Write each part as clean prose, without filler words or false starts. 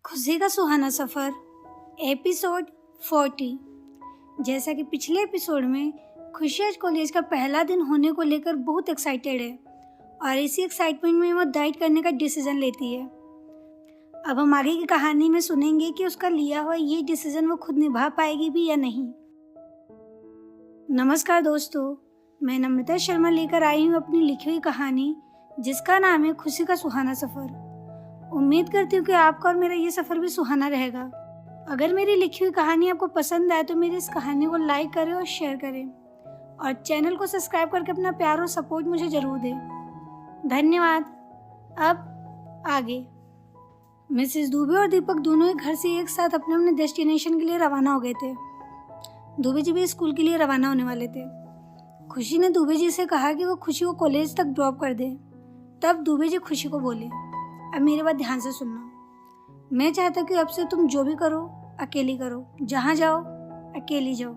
खुशी का सुहाना सफ़र एपिसोड 40। जैसा कि पिछले एपिसोड में खुशी आज कॉलेज का पहला दिन होने को लेकर बहुत एक्साइटेड है और इसी एक्साइटमेंट में वो डाइट करने का डिसीजन लेती है। अब हम आगे की कहानी में सुनेंगे कि उसका लिया हुआ ये डिसीजन वो खुद निभा पाएगी भी या नहीं। नमस्कार दोस्तों, मैं नम्रता शर्मा लेकर आई हूँ अपनी लिखी हुई कहानी जिसका नाम है खुशी का सुहाना सफ़र। उम्मीद करती हूँ कि आपका और मेरा ये सफ़र भी सुहाना रहेगा। अगर मेरी लिखी हुई कहानी आपको पसंद आए तो मेरी इस कहानी को लाइक करें और शेयर करें और चैनल को सब्सक्राइब करके अपना प्यार और सपोर्ट मुझे ज़रूर दें। धन्यवाद। अब आगे। मिसेस दुबे और दीपक दोनों ही घर से एक साथ अपने अपने डेस्टिनेशन के लिए रवाना हो गए थे। दुबे जी भी स्कूल के लिए रवाना होने वाले थे। खुशी ने दुबे जी से कहा कि वो खुशी को कॉलेज तक ड्रॉप कर दे। तब दुबे जी खुशी को बोले, अब मेरी बात ध्यान से सुनना। मैं चाहता हूँ कि अब से तुम जो भी करो अकेली करो, जहाँ जाओ अकेली जाओ,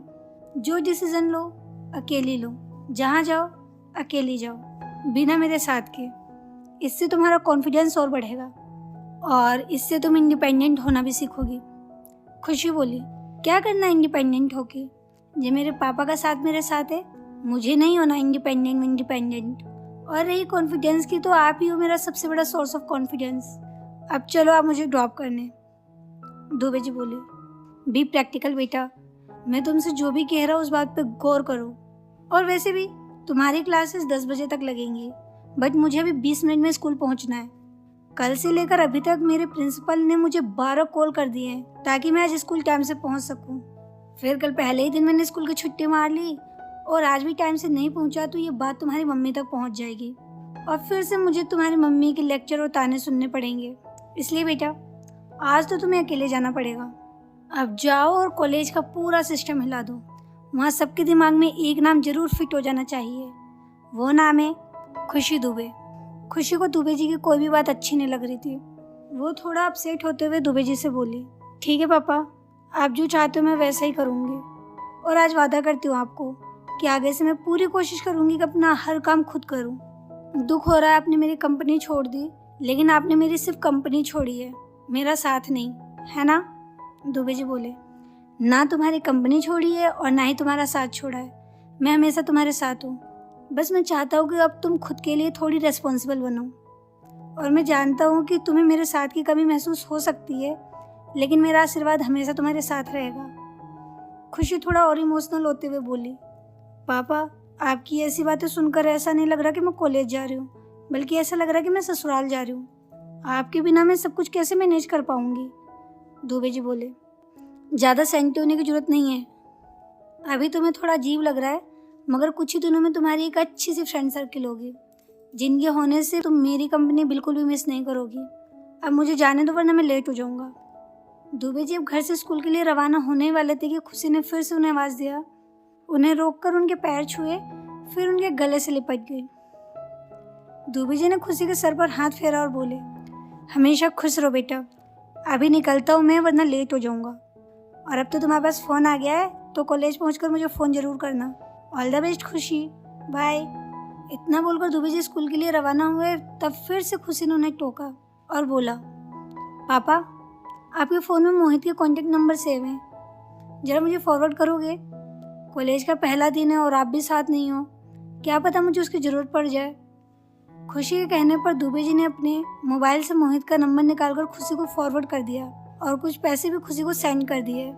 जो डिसीजन लो अकेली लो, जहाँ जाओ अकेली जाओ, बिना मेरे साथ के। इससे तुम्हारा कॉन्फिडेंस और बढ़ेगा और इससे तुम इंडिपेंडेंट होना भी सीखोगी। खुशी बोली, क्या करना इंडिपेंडेंट होके? जो मेरे पापा का साथ मेरे साथ है, मुझे नहीं होना इंडिपेंडेंट। और रही कॉन्फिडेंस की, तो आप ही हो मेरा सबसे बड़ा सोर्स ऑफ कॉन्फिडेंस। अब चलो आप मुझे ड्रॉप करने। दुबे जी बोले, बी प्रैक्टिकल बेटा, मैं तुमसे जो भी कह रहा हूँ उस बात पे गौर करो। और वैसे भी तुम्हारी क्लासेस 10 बजे तक लगेंगी, बट मुझे अभी 20 मिनट में स्कूल पहुँचना है। कल से लेकर अभी तक मेरे प्रिंसिपल ने मुझे 12 कॉल कर दिए हैं ताकि मैं आज स्कूल टाइम से पहुँच सकूँ। फिर कल पहले ही दिन मैंने स्कूल की छुट्टी मार ली और आज भी टाइम से नहीं पहुंचा तो ये बात तुम्हारी मम्मी तक पहुंच जाएगी और फिर से मुझे तुम्हारी मम्मी के लेक्चर और ताने सुनने पड़ेंगे। इसलिए बेटा आज तो तुम्हें अकेले जाना पड़ेगा। अब जाओ और कॉलेज का पूरा सिस्टम हिला दो। वहाँ सबके दिमाग में एक नाम जरूर फिट हो जाना चाहिए। वो नाम है खुशी दुबे। खुशी को दुबे जी की कोई भी बात अच्छी नहीं लग रही थी। वो थोड़ा अपसेट होते हुए दुबे जी से बोली, ठीक है पापा, आप जो चाहते हो मैं वैसा ही करूँगी और आज वादा करती हूँ आपको कि आगे से मैं पूरी कोशिश करूंगी कि अपना हर काम खुद करूं। दुख हो रहा है आपने मेरी कंपनी छोड़ दी, लेकिन आपने मेरी सिर्फ कंपनी छोड़ी है, मेरा साथ नहीं, है ना? दुबे जी बोले, ना तुम्हारी कंपनी छोड़ी है और ना ही तुम्हारा साथ छोड़ा है। मैं हमेशा तुम्हारे साथ हूँ। बस मैं चाहता हूँ कि अब तुम खुद के लिए थोड़ी रिस्पॉन्सिबल बनो। और मैं जानता हूँ कि तुम्हें मेरे साथ की कमी महसूस हो सकती है, लेकिन मेरा आशीर्वाद हमेशा तुम्हारे साथ रहेगा। खुशी थोड़ा और इमोशनल होते हुए बोली, पापा आपकी ऐसी बातें सुनकर ऐसा नहीं लग रहा कि मैं कॉलेज जा रही हूँ, बल्कि ऐसा लग रहा है कि मैं ससुराल जा रही हूँ। आपके बिना मैं सब कुछ कैसे मैनेज कर पाऊंगी? दुबे जी बोले, ज़्यादा सेंटी होने की जरूरत नहीं है। अभी तुम्हें थोड़ा अजीब लग रहा है, मगर कुछ ही दिनों में तुम्हारी एक अच्छी सी फ्रेंड सर्किल होगी जिनके होने से तुम मेरी कंपनी बिल्कुल भी मिस नहीं करोगी। अब मुझे जाने दो वरना मैं लेट हो जाऊँगा। दुबे जी अब घर से स्कूल के लिए रवाना होने वाले थे कि खुशी ने फिर से उन्हें आवाज़ दिया। उन्हें रोककर उनके पैर छुए, फिर उनके गले से लिपट गई। दुबे जी ने खुशी के सर पर हाथ फेरा और बोले, हमेशा खुश रहो बेटा, अभी निकलता हूँ मैं वरना लेट हो जाऊँगा। और अब तो तुम्हारे पास फ़ोन आ गया है तो कॉलेज पहुँचकर मुझे फ़ोन ज़रूर करना। ऑल द बेस्ट खुशी, बाय। इतना बोलकर दुबे जी स्कूल के लिए रवाना हुए। तब फिर से खुशी ने उन्हें टोका और बोला, पापा आपके फ़ोन में मोहित के कॉन्टैक्ट नंबर सेव हैं, ज़रा मुझे फॉरवर्ड करोगे? कॉलेज का पहला दिन है और आप भी साथ नहीं हो, क्या पता मुझे उसकी ज़रूरत पड़ जाए। खुशी के कहने पर दुबे जी ने अपने मोबाइल से मोहित का नंबर निकालकर खुशी को फॉरवर्ड कर दिया और कुछ पैसे भी खुशी को सेंड कर दिए।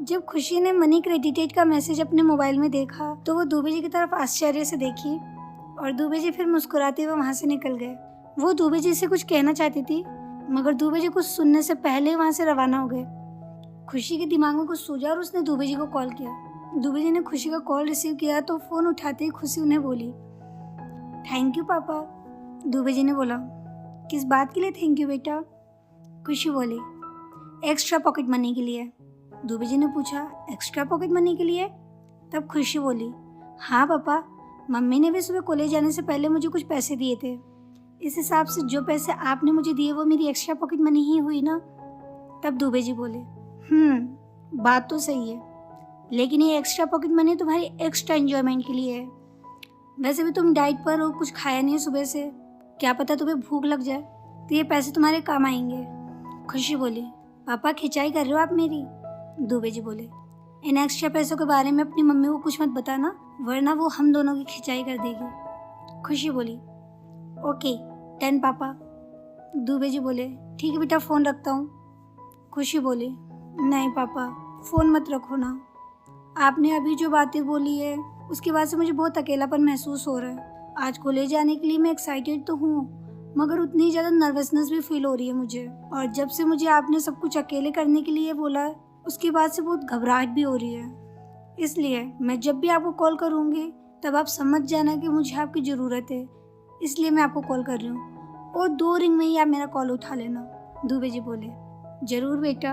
जब खुशी ने मनी क्रेडिटेड का मैसेज अपने मोबाइल में देखा तो वो दुबे जी की तरफ आश्चर्य से देखी और दुबे जी फिर मुस्कुराते हुए वहाँ से निकल गए। वो दुबे जी से कुछ कहना चाहती थी, मगर दुबे जी कुछ सुनने से पहले वहाँ से रवाना हो गए। खुशी के दिमाग में कुछ सूझा और उसने दुबे जी को कॉल किया। दुबे जी ने खुशी का कॉल रिसीव किया तो फ़ोन उठाते ही खुशी उन्हें बोली, थैंक यू पापा। दुबे जी ने बोला, किस बात के लिए थैंक यू बेटा? खुशी बोली, एक्स्ट्रा पॉकेट मनी के लिए। दुबे जी ने पूछा, एक्स्ट्रा पॉकेट मनी के लिए? तब खुशी बोली, हाँ पापा, मम्मी ने भी सुबह कॉलेज जाने से पहले मुझे कुछ पैसे दिए थे। इस हिसाब से जो पैसे आपने मुझे दिए वो मेरी एक्स्ट्रा पॉकेट मनी ही हुई ना? तब दुबे जी बोले, बात तो सही है, लेकिन ये एक्स्ट्रा पॉकेट मनी तुम्हारी एक्स्ट्रा एंजॉयमेंट के लिए है। वैसे भी तुम डाइट पर हो, कुछ खाया नहीं सुबह से, क्या पता तुम्हें भूख लग जाए तो ये पैसे तुम्हारे काम आएंगे। खुशी बोली, पापा खिंचाई कर रहे हो आप मेरी? दुबे जी बोले। इन एक्स्ट्रा पैसों के बारे में अपनी मम्मी को कुछ मत बताना, वरना वो हम दोनों की खिंचाई कर देगी। खुशी बोली, ओके 10 पापा। दुबे जी बोले, ठीक है बेटा, फ़ोन रखता हूँ। खुशी बोली, नहीं पापा, फ़ोन मत रखो ना। आपने अभी जो बातें बोली है उसके बाद से मुझे बहुत अकेलापन महसूस हो रहा है। आज कॉलेज जाने के लिए मैं एक्साइटेड तो हूँ, मगर उतनी ज़्यादा नर्वसनेस भी फील हो रही है मुझे। और जब से मुझे आपने सब कुछ अकेले करने के लिए बोला है उसके बाद से बहुत घबराहट भी हो रही है। इसलिए मैं जब भी आपको कॉल करूँगी तब आप समझ जाना कि मुझे आपकी ज़रूरत है, इसलिए मैं आपको कॉल कर रही हूँ। और 2 रिंग में ही आप मेरा कॉल उठा लेना। दुबे जी बोले, ज़रूर बेटा।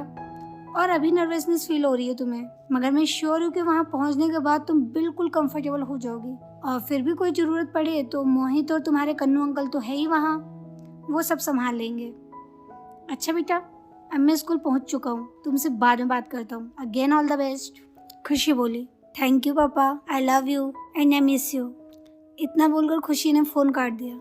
और अभी नर्वसनेस फील हो रही है तुम्हें, मगर मैं श्योर हूँ कि वहाँ पहुँचने के बाद तुम बिल्कुल कंफर्टेबल हो जाओगी। और फिर भी कोई ज़रूरत पड़े तो मोहित और तुम्हारे कन्नू अंकल तो है ही वहाँ, वो सब संभाल लेंगे। अच्छा बेटा, अब मैं स्कूल पहुँच चुका हूँ, तुमसे बाद में बात करता हूँ। Again all the best. खुशी बोली, थैंक यू पापा, I love you and I miss you. इतना बोलकर खुशी ने फ़ोन काट दिया।